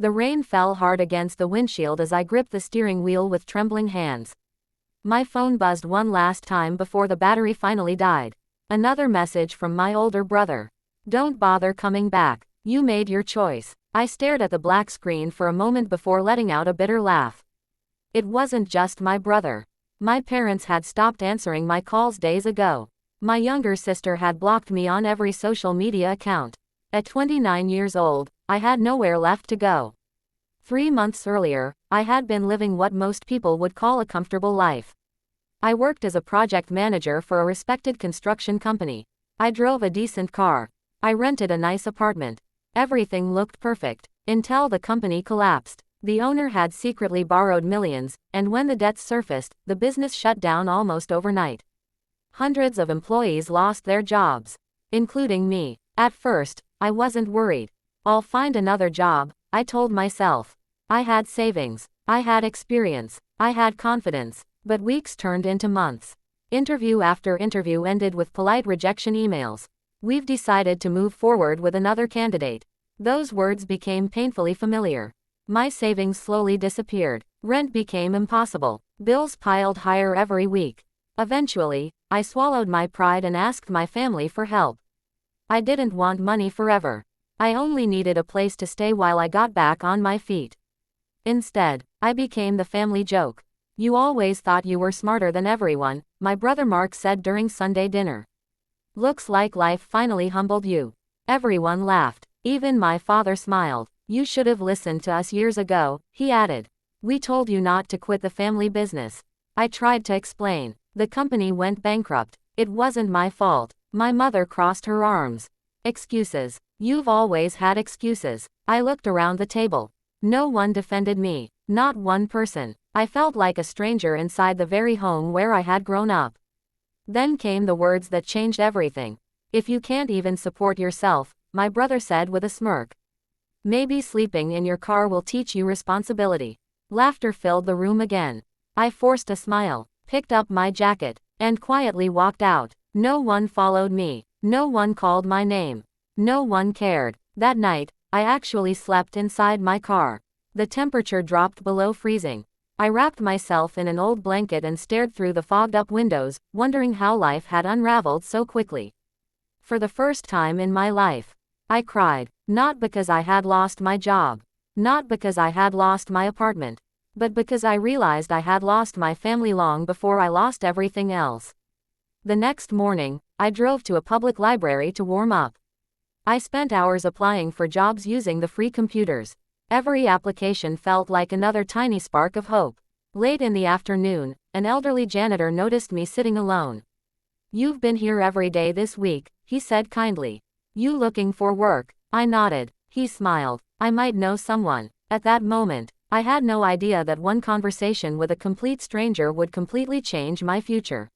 The rain fell hard against the windshield as I gripped the steering wheel with trembling hands. My phone buzzed one last time before the battery finally died. Another message from my older brother. Don't bother coming back. You made your choice. I stared at the black screen for a moment before letting out a bitter laugh. It wasn't just my brother. My parents had stopped answering my calls days ago. My younger sister had blocked me on every social media account. At 29 years old, I had nowhere left to go. 3 months earlier, I had been living what most people would call a comfortable life. I worked as a project manager for a respected construction company. I drove a decent car. I rented a nice apartment. Everything looked perfect, until the company collapsed. The owner had secretly borrowed millions, and when the debts surfaced, the business shut down almost overnight. Hundreds of employees lost their jobs, including me. At first, I wasn't worried. I'll find another job, I told myself. I had savings, I had experience, I had confidence, but weeks turned into months. Interview after interview ended with polite rejection emails. We've decided to move forward with another candidate. Those words became painfully familiar. My savings slowly disappeared. Rent became impossible. Bills piled higher every week. Eventually, I swallowed my pride and asked my family for help. I didn't want money forever. I only needed a place to stay while I got back on my feet. Instead, I became the family joke. You always thought you were smarter than everyone, my brother Mark said during Sunday dinner. Looks like life finally humbled you. Everyone laughed. Even my father smiled. You should have listened to us years ago, he added. We told you not to quit the family business. I tried to explain. The company went bankrupt. It wasn't my fault. My mother crossed her arms. Excuses. You've always had excuses. I looked around the table. No one defended me. Not one person. I felt like a stranger inside the very home where I had grown up. Then came the words that changed everything. If you can't even support yourself, my brother said with a smirk. Maybe sleeping in your car will teach you responsibility. Laughter filled the room again. I forced a smile, picked up my jacket, and quietly walked out. No one followed me. No one called my name. No one cared. That night, I actually slept inside my car. The temperature dropped below freezing. I wrapped myself in an old blanket and stared through the fogged-up windows, wondering how life had unraveled so quickly. For the first time in my life, I cried, not because I had lost my job, not because I had lost my apartment, but because I realized I had lost my family long before I lost everything else. The next morning, I drove to a public library to warm up. I spent hours applying for jobs using the free computers. Every application felt like another tiny spark of hope. Late in the afternoon, an elderly janitor noticed me sitting alone. You've been here every day this week, he said kindly. You looking for work? I nodded. He smiled. I might know someone. At that moment, I had no idea that one conversation with a complete stranger would completely change my future.